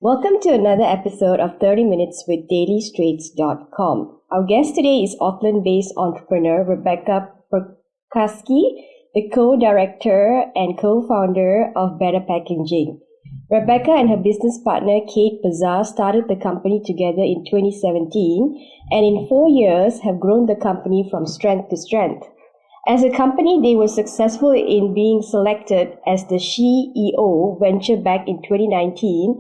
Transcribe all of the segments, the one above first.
Welcome to another episode of 30 Minutes with DailyStraits.com. Our guest today is Auckland-based entrepreneur Rebecca Percasky, the co-director and co-founder of Better Packaging. Rebecca and her business partner Kate Bezar started the company together in 2017 and in 4 years have grown the company from strength to strength. As a company, they were successful in being selected as the CEO venture back in 2019,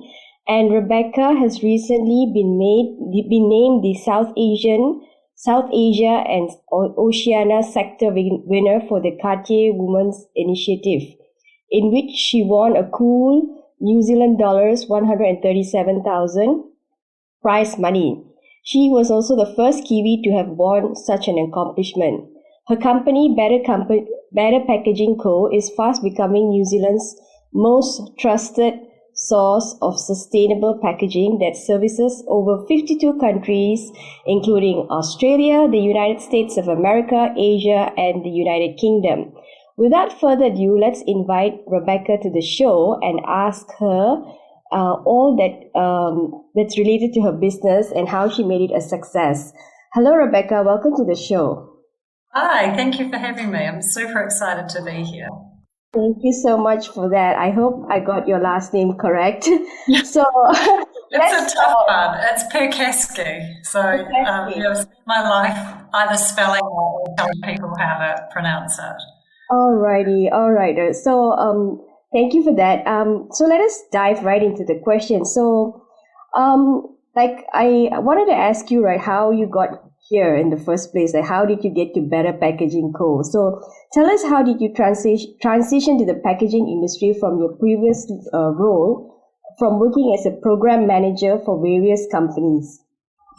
and Rebecca has recently been named the South Asia and Oceania sector winner for the Cartier Women's Initiative, in which she won a cool New Zealand dollars 137,000 prize money. She was also the first Kiwi to have won such an accomplishment. Her company, Better Packaging Co., is fast becoming New Zealand's most trusted source of sustainable packaging that services over 52 countries, including Australia, the United States of America, Asia, and the United Kingdom. Without further ado, let's invite Rebecca to the show and ask her all that's related to her business and how she made it a success. Hello, Rebecca. Welcome to the show. Hi, thank you for having me. I'm super excited to be here. Thank you so much for that. I hope I got your last name correct. So it's a tough one. It's Percasky. So I've spent my life either spelling or telling people how to pronounce it. Alrighty, all right. So thank you for that. So let us dive right into the question. So I wanted to ask you, right, how you got here in the first place. Like, how did you get to Better Packaging Co.? So tell us, how did you transition to the packaging industry from your previous role, from working as a program manager for various companies?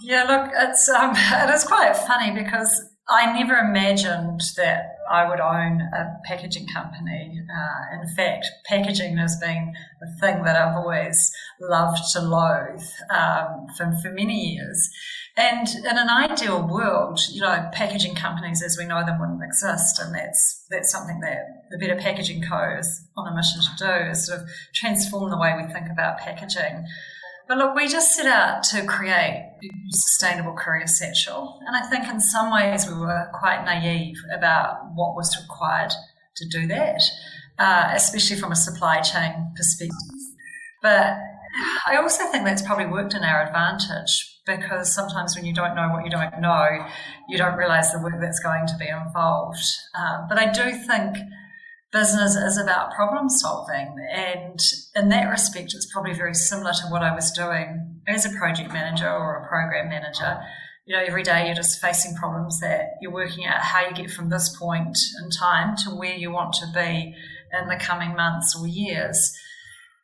Yeah, look, it is quite funny because I never imagined that I would own a packaging company. In fact, packaging has been the thing that I've always loved to loathe for many years. And in an ideal world, packaging companies as we know them wouldn't exist, and that's something that the Better Packaging Co. is on a mission to do, is sort of transform the way we think about packaging. But look, we just set out to create a sustainable career satchel, and I think in some ways we were quite naive about what was required to do that, especially from a supply chain perspective. But I also think that's probably worked in our advantage, because sometimes when you don't know what you don't know, you don't realise the work that's going to be involved. But I do think business is about problem solving, and in that respect it's probably very similar to what I was doing as a project manager or a program manager. Every day you're just facing problems that you're working out how you get from this point in time to where you want to be in the coming months or years.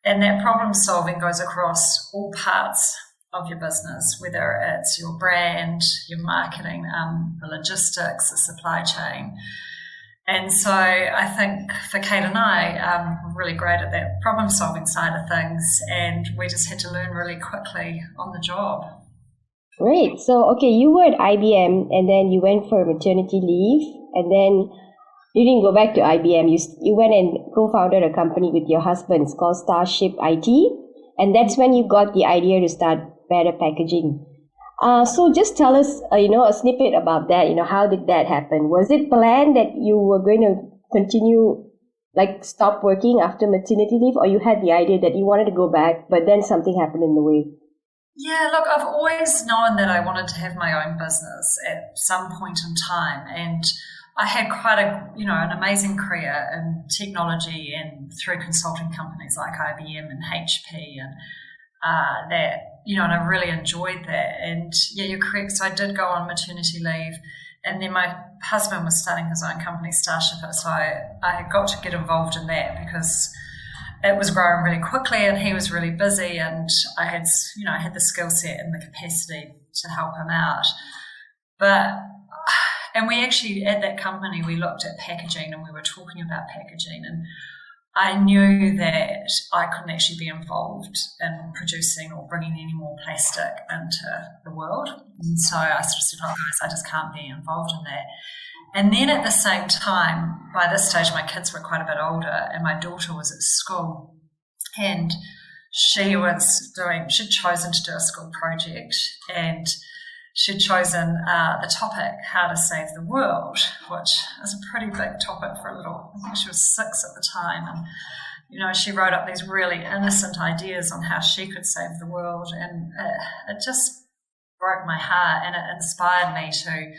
And that problem solving goes across all parts of your business, whether it's your brand, your marketing, the logistics, the supply chain. And so I think for Kate and I, we're really great at that problem solving side of things, and we just had to learn really quickly on the job. Great. So, okay, you were at IBM and then you went for maternity leave, and then you didn't go back to IBM. You went and co-founded a company with your husband. It's called Starship IT, and that's when you got the idea to start Better Packaging. So just tell us, a snippet about that. How did that happen? Was it planned that you were going to continue, stop working after maternity leave, or you had the idea that you wanted to go back, but then something happened in the way? Yeah, look, I've always known that I wanted to have my own business at some point in time, and I had quite an amazing career in technology and through consulting companies like IBM and HP and and I really enjoyed that. And yeah, you're correct. So I did go on maternity leave, and then my husband was starting his own company, Starship. So I got to get involved in that because it was growing really quickly, and he was really busy, and I had the skill set and the capacity to help him out. And we actually, at that company, we looked at packaging, and we were talking about packaging, and I knew that I couldn't actually be involved in producing or bringing any more plastic into the world. And so I sort of said, oh guys, I just can't be involved in that. And then at the same time, by this stage, my kids were quite a bit older, and my daughter was at school, and she'd chosen to do a school project, and she'd chosen the topic, how to save the world, which is a pretty big topic for a little, I think she was 6 at the time. And, she wrote up these really innocent ideas on how she could save the world, and it just broke my heart, and it inspired me to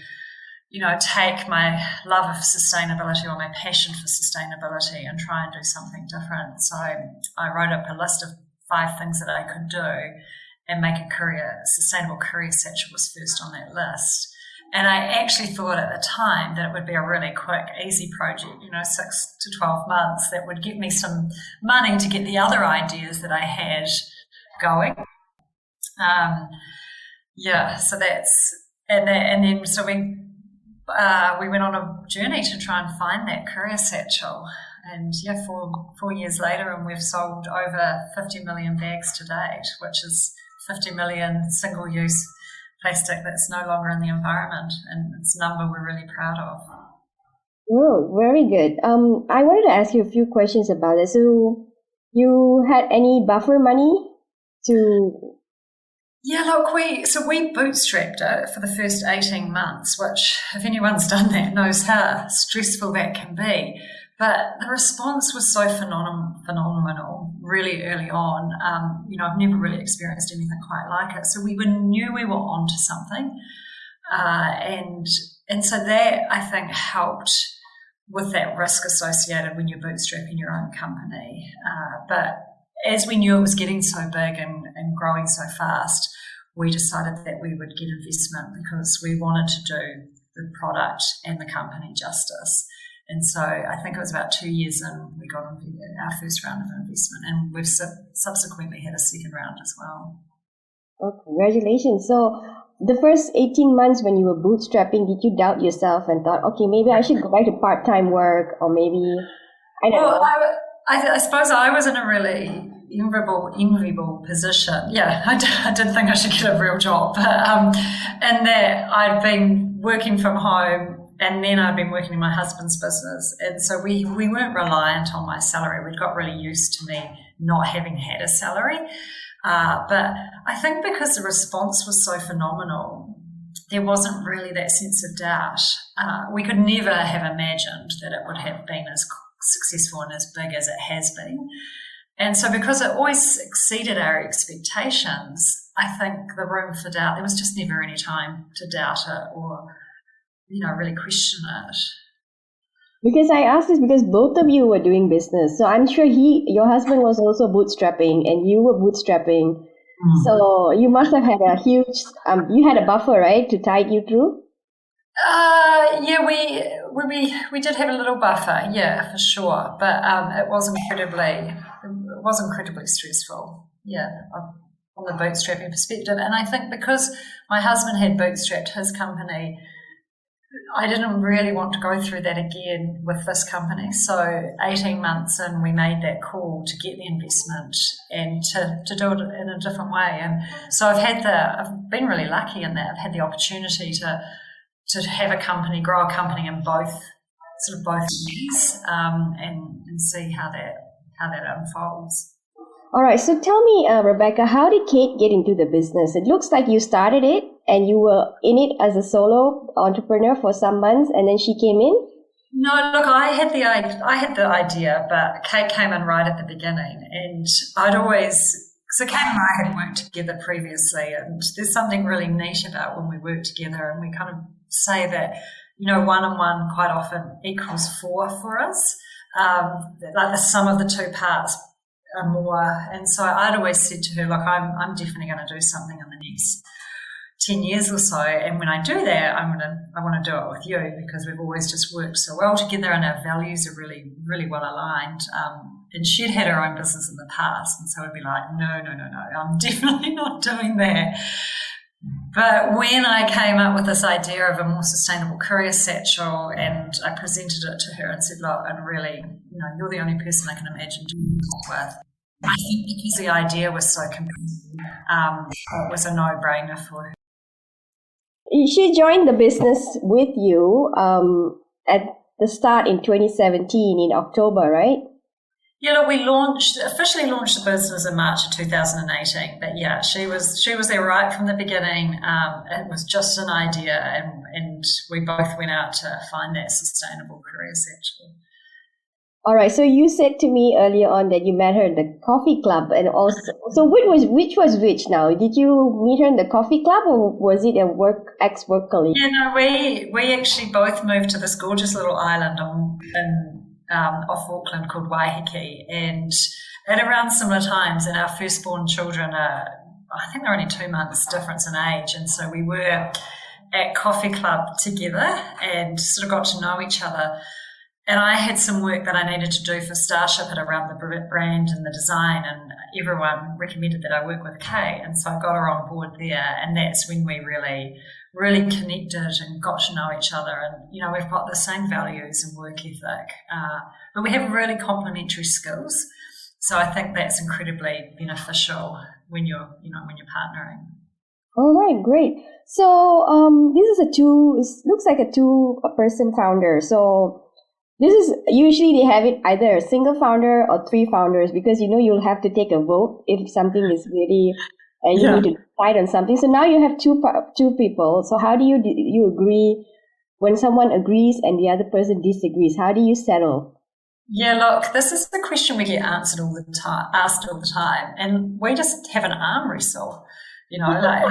take my love of sustainability or my passion for sustainability and try and do something different. So I wrote up a list of 5 things that I could do and make a sustainable courier satchel was first on that list. And I actually thought at the time that it would be a really quick, easy project, 6 to 12 months that would give me some money to get the other ideas that I had going. So that's, and then so we went on a journey to try and find that courier satchel. And 4 years later, and we've sold over 50 million bags to date, which is 50 million single-use plastic that's no longer in the environment. And it's a number we're really proud of. Oh, very good. I wanted to ask you a few questions about it. So you had any buffer money to... Yeah, look, we bootstrapped it for the first 18 months, which if anyone's done that knows how stressful that can be. But the response was so phenomenal really early on. I've never really experienced anything quite like it. So we knew we were onto something. And so that, I think, helped with that risk associated when you're bootstrapping your own company. But as we knew it was getting so big and growing so fast, we decided that we would get investment because we wanted to do the product and the company justice. And so I think it was about 2 years in, we got our first round of investment, and we've subsequently had a second round as well. Oh, congratulations. So the first 18 months when you were bootstrapping, did you doubt yourself and thought, okay, maybe I should go back to part-time work, or maybe, I don't know. I suppose I was in a really enviable position. Yeah, I did think I should get a real job. And that I'd been working from home, and then I'd been working in my husband's business. And so we weren't reliant on my salary. We'd got really used to me not having had a salary. But I think because the response was so phenomenal, there wasn't really that sense of doubt. We could never have imagined that it would have been as successful and as big as it has been. And so because it always exceeded our expectations, I think the room for doubt, there was just never any time to doubt it or, really question it. Because I asked this because both of you were doing business. So I'm sure your husband was also bootstrapping and you were bootstrapping. Mm. So you must have had a huge, you had a buffer, right, to tide you through? Yeah, we did have a little buffer, yeah, for sure. But it was incredibly stressful, yeah, from the bootstrapping perspective. And I think because my husband had bootstrapped his company, I didn't really want to go through that again with this company. So 18 months in, we made that call to get the investment and to do it in a different way. And so I've been really lucky in that. I've had the opportunity to have a company, grow a company in both ways, and see how that unfolds. All right. So tell me, Rebecca, how did Kate get into the business? It looks like you started it and you were in it as a solo entrepreneur for some months, and then she came in. No, look, I had the idea, but Kate came in right at the beginning, and so Kate and I had worked together previously, and there's something really neat about when we work together, and we kind of say that, 1 and 1 quite often equals 4 for us, like the sum of the two parts are more. And so I'd always said to her, look, I'm definitely going to do something in the next 10 years or so, and when I do that, I want to do it with you, because we've always just worked so well together and our values are really, really well aligned. And she'd had her own business in the past, and so I'd be like, no, I'm definitely not doing that. But when I came up with this idea of a more sustainable courier satchel, and I presented it to her and said, look, and really, you're the only person I can imagine doing this with. I think because the idea was so compelling, it was a no-brainer for her. She joined the business with you at the start in 2017 in October, right? Yeah, look, we officially launched the business in March of 2018. But yeah, she was there right from the beginning. It was just an idea, and we both went out to find that sustainable career, essentially. All right. So you said to me earlier on that you met her in the coffee club, and also, so which was which now? Did you meet her in the coffee club, or was it a ex-work colleague? Yeah, no, we actually both moved to this gorgeous little island off Auckland called Waiheke, and at around similar times, and our firstborn children I think they're only 2 months difference in age, and so we were at coffee club together and sort of got to know each other. And I had some work that I needed to do for Starship at around the brand and the design, and everyone recommended that I work with Kate, and so I got her on board there, and that's when we really, really connected and got to know each other. And, you know, we've got the same values and work ethic, but we have really complementary skills. So I think that's incredibly beneficial when you're partnering. All right, great. So this is it looks like a two-person founder. So this is usually they have it either a single founder or three founders, because you'll have to take a vote if something is really and you need to decide on something. So now you have two people. So how do you agree when someone agrees and the other person disagrees? How do you settle? Yeah, look, this is the question we get asked all the time, and we just have an arm wrestle. Like.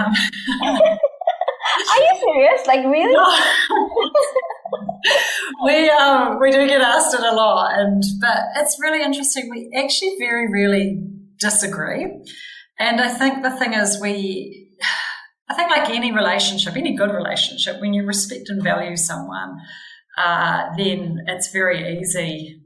Are you serious? Like, really? We do get asked it a lot, but it's really interesting. We actually very rarely disagree, and I think the thing is, I think like any relationship, any good relationship, when you respect and value someone, then it's very easy,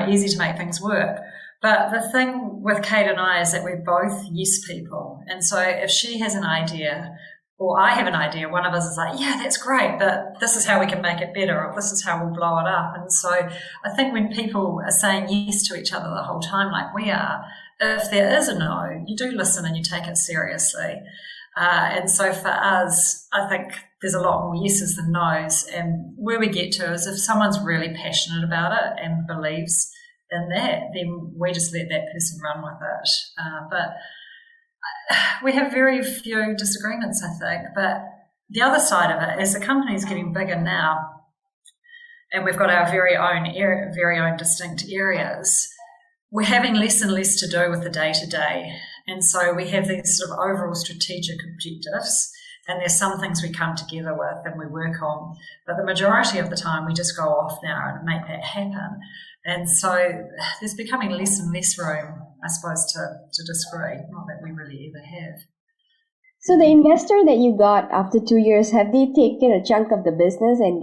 easy to make things work. But the thing with Kate and I is that we're both yes people, and so if she has an idea, or I have an idea, one of us is like, yeah, that's great, but this is how we can make it better, or this is how we'll blow it up. And so I think when people are saying yes to each other the whole time, like we are, if there is a no, you do listen and you take it seriously. And so for us, I think there's a lot more yeses than nos. And where we get to is if someone's really passionate about it and believes in that, then we just let that person run with it. But we have very few disagreements, I think. But the other side of it is the company's getting bigger now, and we've got our very own distinct areas. We're having less and less to do with the day-to-day. And so we have these sort of overall strategic objectives, and there's some things we come together with and we work on. But the majority of the time we just go off now and make that happen. And so there's becoming less and less room, I suppose, to disagree, not that we really ever have. So the investor that you got after 2 years, have they taken a chunk of the business, and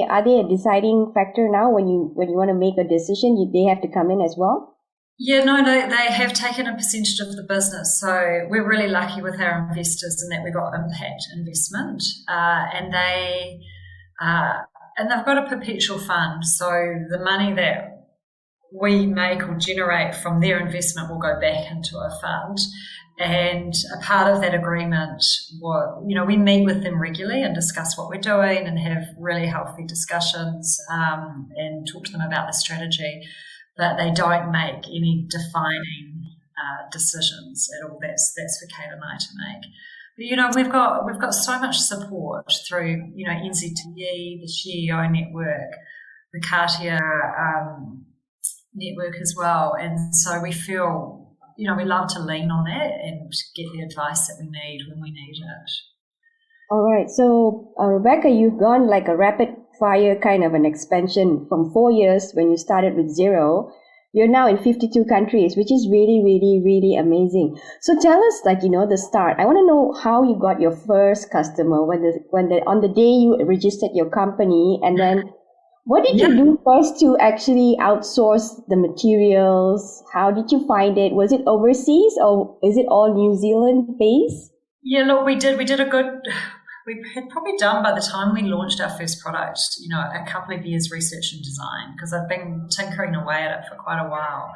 are they a deciding factor now when you want to make a decision? They have to come in as well? Yeah, no, they have taken a percentage of the business. So we're really lucky with our investors in that we got impact investment, and they've got a perpetual fund. So the money that we make or generate from their investment will go back into a fund. And a part of that agreement, we meet with them regularly and discuss what we're doing and have really healthy discussions and talk to them about the strategy. But they don't make any defining decisions at all. That's for Kate and I to make. But we've got so much support through NZTE, the CEO network, the Cartier network as well, and so we feel we love to lean on that and get the advice that we need when we need it. All right. So Rebecca, you've gone like a rapid fire kind of an expansion from 4 years when you started with 0. You're now in 52 countries, which is really, really, really amazing. So tell us, the start. I want to know how you got your first customer on the day you registered your company, and then what did you do first to actually outsource the materials? How did you find it? Was it overseas, or is it all New Zealand based? Yeah, look, we had probably done, by the time we launched our first product, a couple of years research and design, because I've been tinkering away at it for quite a while.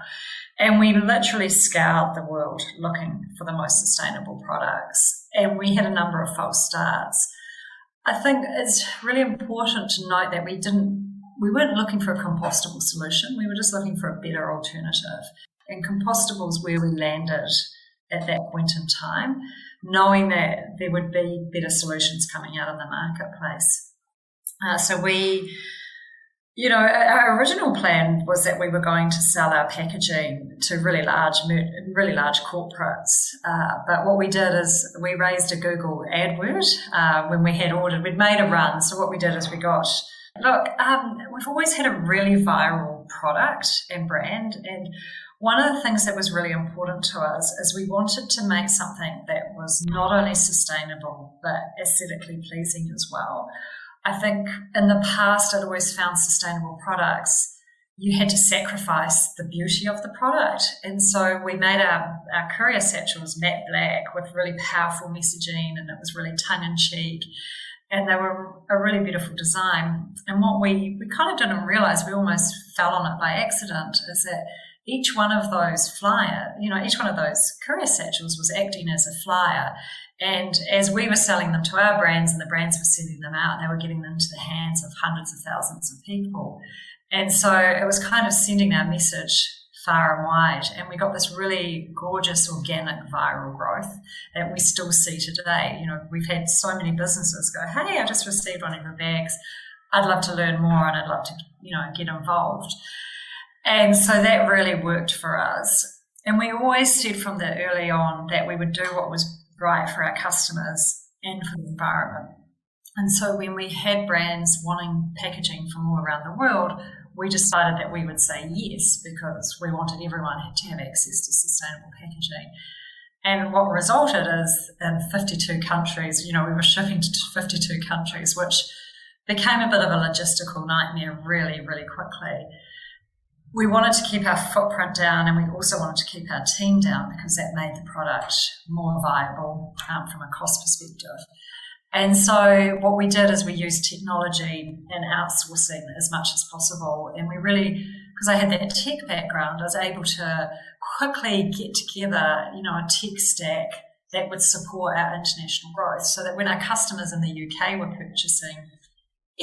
And we literally scoured the world looking for the most sustainable products. And we had a number of false starts. I think it's really important to note that we weren't looking for a compostable solution. We were just looking for a better alternative. And compostables where we landed at that point in time, knowing that there would be better solutions coming out of the marketplace. So we, our original plan was that we were going to sell our packaging to really large corporates. But what we did is we raised a Google AdWord when we had ordered. We'd made a run. So what we did is we've always had a really viral product and brand. And one of the things that was really important to us is we wanted to make something that was not only sustainable, but aesthetically pleasing as well. I think in the past, I'd always found sustainable products, you had to sacrifice the beauty of the product. And so we made our courier satchels matte black with really powerful messaging, and it was really tongue-in-cheek. And they were a really beautiful design. And what we kind of didn't realize, we almost fell on it by accident, is that each one of those each one of those courier satchels was acting as a flyer. And as we were selling them to our brands and the brands were sending them out, they were getting them into the hands of hundreds of thousands of people. And so it was kind of sending our message far and wide. And we got this really gorgeous organic viral growth that we still see today. We've had so many businesses go, hey, I just received one of your bags. I'd love to learn more and I'd love to, get involved. And so that really worked for us. And we always said from the early on that we would do what was right for our customers and for the environment. And so when we had brands wanting packaging from all around the world, we decided that we would say yes, because we wanted everyone to have access to sustainable packaging. And what resulted is in 52 countries, we were shipping to 52 countries, which became a bit of a logistical nightmare really, really quickly. We wanted to keep our footprint down, and we also wanted to keep our team down because that made the product more viable from a cost perspective. And so what we did is we used technology and outsourcing as much as possible. And we really, because I had that tech background, I was able to quickly get together, a tech stack that would support our international growth, so that when our customers in the UK were purchasing,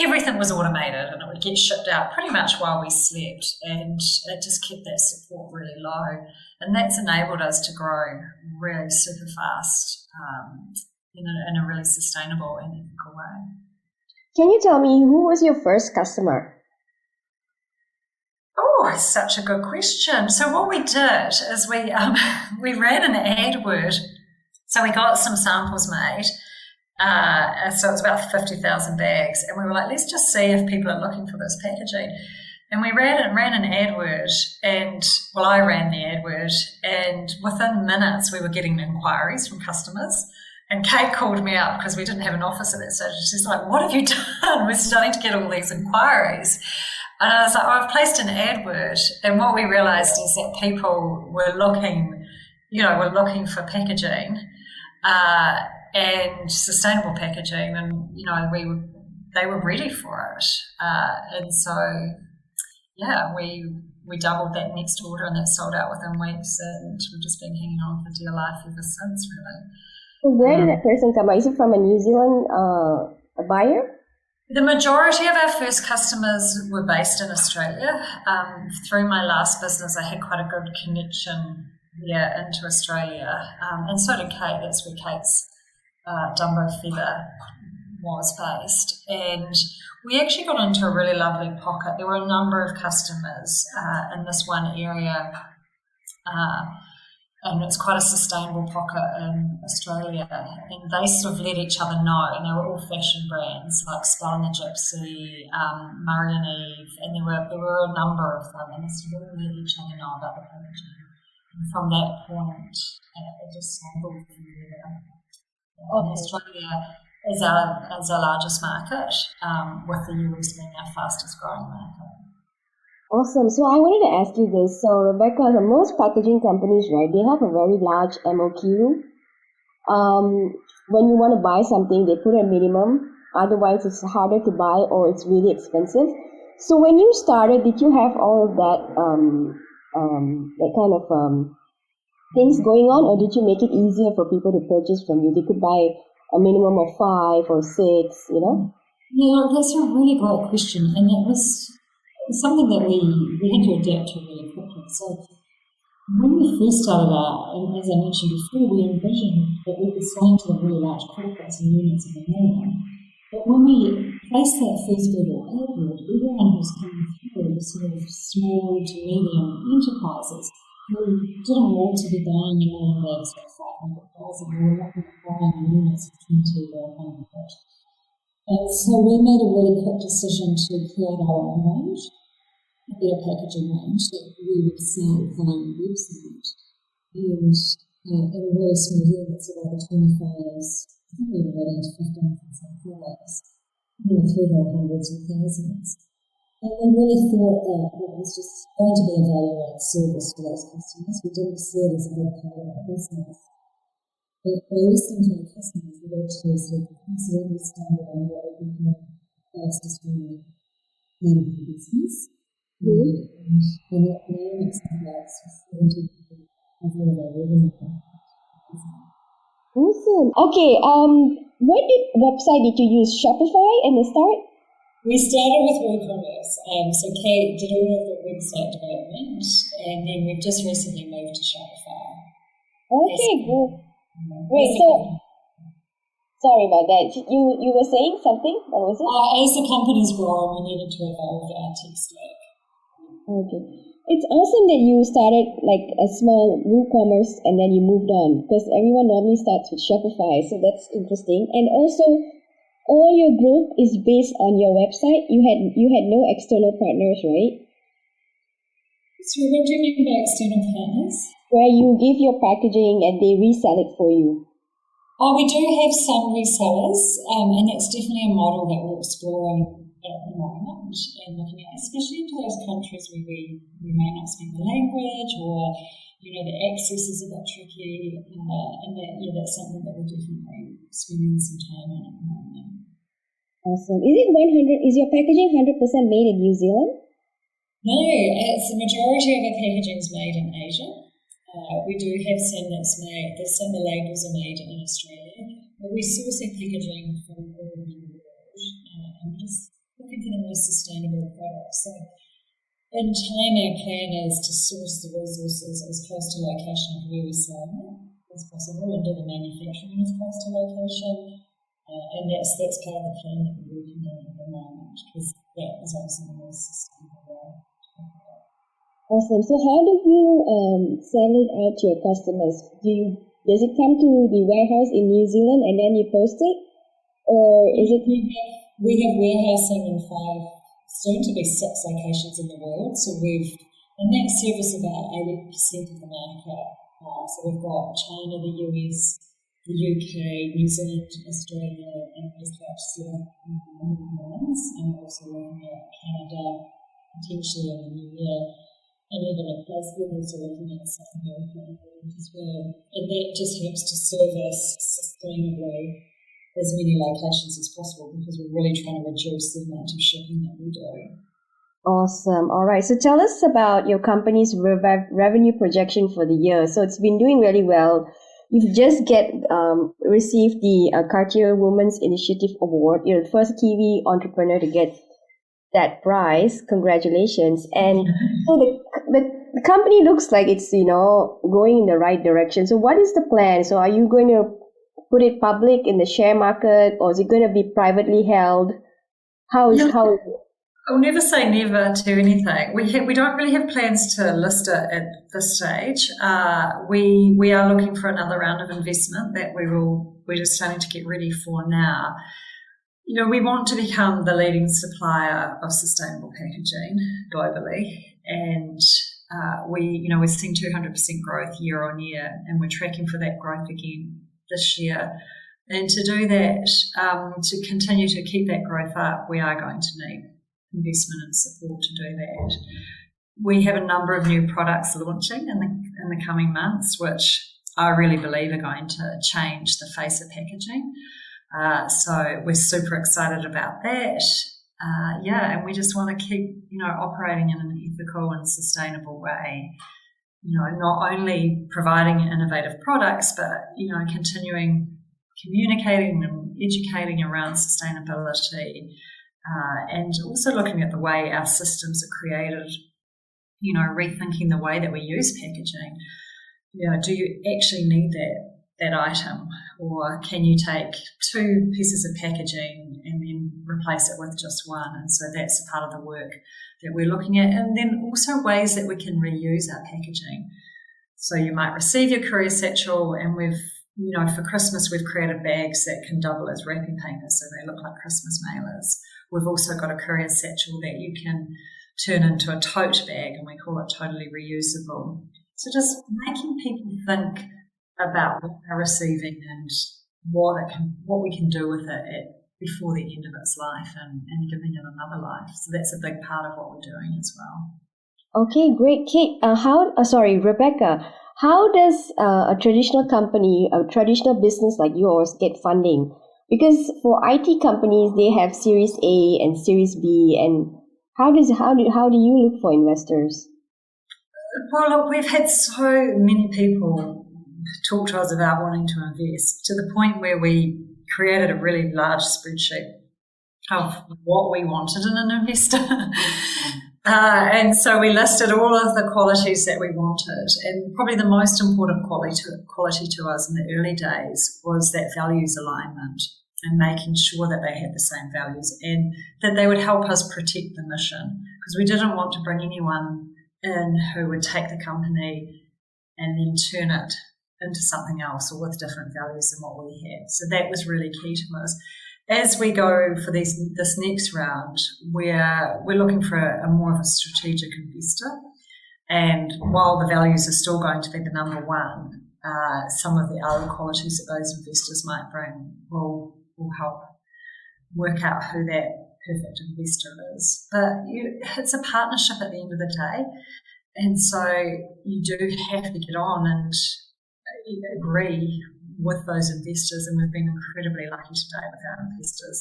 everything was automated and it would get shipped out pretty much while we slept, and it just kept that support really low. And that's enabled us to grow really super fast in a really sustainable and ethical way. Can you tell me, who was your first customer? Oh, such a good question. So what we did is we ran an AdWord. So we got some samples made. So it was about 50,000 bags, and we were like, let's just see if people are looking for this packaging. And we ran an AdWord, and I ran the AdWord, and within minutes we were getting inquiries from customers. And Kate called me up because we didn't have an office at that stage. She's like, what have you done? We're starting to get all these inquiries. And I was like, I've placed an AdWord. And what we realised is that people were looking for packaging. And sustainable packaging, and they were ready for it, and so we doubled that next order, and that sold out within weeks, and we've just been hanging on for dear life ever since, really. So where did that person come? Is it from a New Zealand buyer? The majority of our first customers were based in Australia. Through my last business, I had quite a good connection into Australia, and so did Kate. That's where Kate's Dumbo Feather was based, and we actually got into a really lovely pocket. There were a number of customers in this one area, and it's quite a sustainable pocket in Australia, and they sort of let each other know, and they were all fashion brands like Spell and the Gypsy, Murray and Eve, and there were a number of them, and they sort of let each other know about the packaging. And from that point, it just snowballed from there. Australia is our largest market, with the US being our fastest growing market. Awesome. So I wanted to ask you this. So Rebecca, most packaging companies, right, they have a very large MOQ. When you want to buy something, they put a minimum. Otherwise, it's harder to buy or it's really expensive. So when you started, did you have all of that kind of things going on, or did you make it easier for people to purchase from you? They could buy a minimum of 5 or 6, Yeah, that's a really great question, and that was something that we had to adapt to really quickly. So When we first started out, and as I mentioned before, we envisioned that we'd be selling to the really large corporates in units of a million. But when we placed that first verbal adword, everyone who was coming through was sort of small to medium enterprises who didn't want to be buying a million bags for $500 and they were looking at buying units of 20 or 100. And so we made a really quick decision to create our own range, a better packaging range that we would sell via our website. And in really small units of over 25s, I think we were getting to 15 in some colours, through the hundreds and thousands. And we really thought that it was just going to be a value-added service for those customers. We didn't see it as a big part of our business. But by listening to our customers, we actually sort of absolutely started on what we became the fastest growing part of the business. And that now makes about 70% of all of our revenue. Awesome. Okay, what website did you use? Shopify in the start? We started with WooCommerce. So Kate did all of the website development, and then we've just recently moved to Shopify. Okay, good. Wait, so sorry about that. You were saying something? What was it? As the company's grown, we needed to evolve our tech stack. Okay. It's awesome that you started like a small WooCommerce and then you moved on, because everyone normally starts with Shopify, so that's interesting. And also, all your growth is based on your website. You had no external partners, right? So what do you mean by external partners? Where you give your packaging and they resell it for you. We do have some resellers, and that's definitely a model that we're exploring at the moment and looking at, especially into those countries where we may not speak the language or, the access is a bit tricky, and that's something that we're definitely spending some time on at the moment. Awesome. Is your packaging 100% made in New Zealand? No, it's the majority of our packaging is made in Asia. We do have some some of the labels are made in Australia, but we source our packaging from all around the world, and we're just looking for the most sustainable products. So in time, our plan is to source the resources as close to location of where we sell as possible and do the manufacturing as close to location. And that's part of the plan that we're working on at the moment, because that is obviously the most sustainable way. Awesome. So how do you sell it out to your customers? Does it come to the warehouse in New Zealand and then you post it? Or is it... We have warehousing in 5, soon to be 6 locations in the world. So and that service about 80% of the market. So we've got China, the US, the UK, New Zealand, Australia, and we've got set up ones. And we're also looking at Canada, potentially in the new year. And even at place, we're also looking at South America as well. And that just helps to service sustainably as many locations as possible, because we're really trying to reduce the amount of shipping that we do. Awesome. All right. So tell us about your company's revenue projection for the year. So it's been doing really well. You've just received the Cartier Women's Initiative Award. You're the first Kiwi entrepreneur to get that prize. Congratulations. And so the company looks like it's, going in the right direction. So what is the plan? So are you going to put it public in the share market, or is it going to be privately held? How is it? I'll never say never to anything. We don't really have plans to list it at this stage. We are looking for another round of investment that we're just starting to get ready for now. We want to become the leading supplier of sustainable packaging globally, and we're seeing 200% growth year on year, and we're tracking for that growth again this year. And to do that, to continue to keep that growth up, we are going to need investment and support to do that. We have a number of new products launching in the coming months, which I really believe are going to change the face of packaging. So we're super excited about that. And we just want to keep, operating in an ethical and sustainable way. Not only providing innovative products, but, continuing communicating and educating around sustainability, and also looking at the way our systems are created rethinking the way that we use packaging. Do you actually need that item, or can you take 2 pieces of packaging and then replace it with just one? And so that's a part of the work that we're looking at. And then also ways that we can reuse our packaging. So you might receive your courier satchel, and for Christmas, we've created bags that can double as wrapping paper, so they look like Christmas mailers. We've also got a courier satchel that you can turn into a tote bag, and we call it totally reusable. So just making people think about what they're receiving and what we can do with it before the end of its life, and giving it another life. So that's a big part of what we're doing as well. Okay, great. Kate, Rebecca, how does a traditional company, a traditional business like yours get funding? Because for IT companies, they have Series A and Series B, and how do you look for investors? Well, look, we've had so many people talk to us about wanting to invest, to the point where we created a really large spreadsheet of what we wanted in an investor. And so we listed all of the qualities that we wanted. And probably the most important quality to us in the early days was that values alignment, and making sure that they had the same values and that they would help us protect the mission, because we didn't want to bring anyone in who would take the company and then turn it into something else or with different values than what we had. So that was really key to us. As we go for this next round, we're looking for a more of a strategic investor. And while the values are still going to be the number one, some of the other qualities that those investors might bring will help work out who that perfect investor is. But it's a partnership at the end of the day. And so you do have to get on and agree with those investors, and we've been incredibly lucky today with our investors.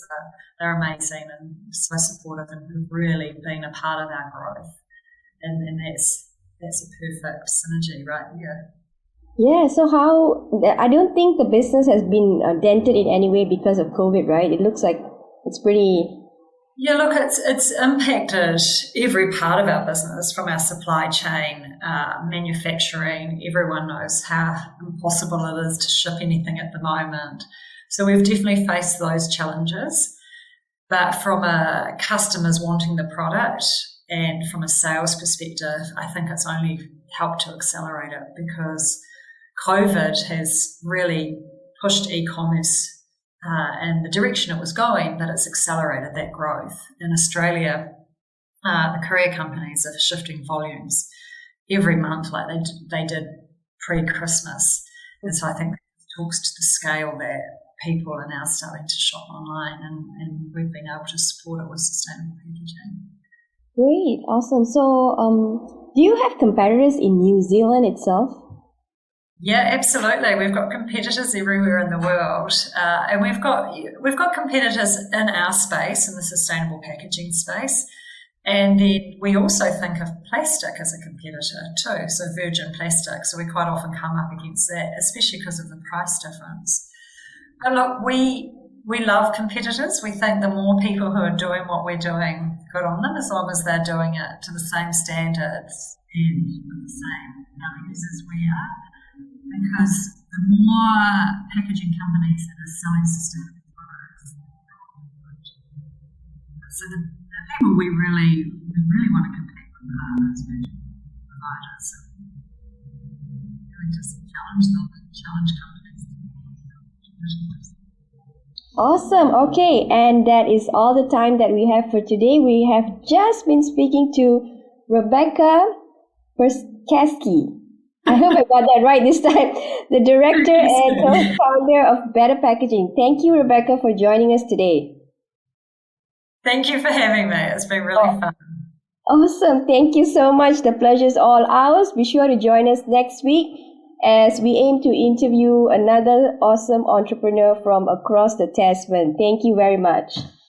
They're amazing and so supportive, and have really been a part of our growth. And that's a perfect synergy right there. Yeah, so I don't think the business has been dented in any way because of COVID, right? It looks like it's pretty... Yeah, look, it's impacted every part of our business, from our supply chain, manufacturing. Everyone knows how impossible it is to ship anything at the moment. So we've definitely faced those challenges. But from a customers wanting the product and from a sales perspective, I think it's only helped to accelerate it, because COVID has really pushed e-commerce and the direction it was going, but it's accelerated that growth. In Australia, the courier companies are shifting volumes every month like they did pre-Christmas. And so I think it talks to the scale that people are now starting to shop online, and we've been able to support it with sustainable packaging. Great, awesome. So do you have competitors in New Zealand itself? Yeah, absolutely. We've got competitors everywhere in the world, and we've got competitors in our space, in the sustainable packaging space, and then we also think of plastic as a competitor too, so virgin plastic. So we quite often come up against that, especially because of the price difference. But look, we love competitors. We think the more people who are doing what we're doing, good on them, as long as they're doing it to the same standards and with the same values as we are. Because the more packaging companies that are selling sustainable products, so the people we really want to compete with are those virgin providers. Really just challenge them, challenge companies. Awesome. Okay, and that is all the time that we have for today. We have just been speaking to Rebecca Percasky. I hope I got that right this time. The director and co-founder of Better Packaging. Thank you, Rebecca, for joining us today. Thank you for having me. It's been really fun. Awesome. Thank you so much. The pleasure is all ours. Be sure to join us next week as we aim to interview another awesome entrepreneur from across the Tasman. Thank you very much.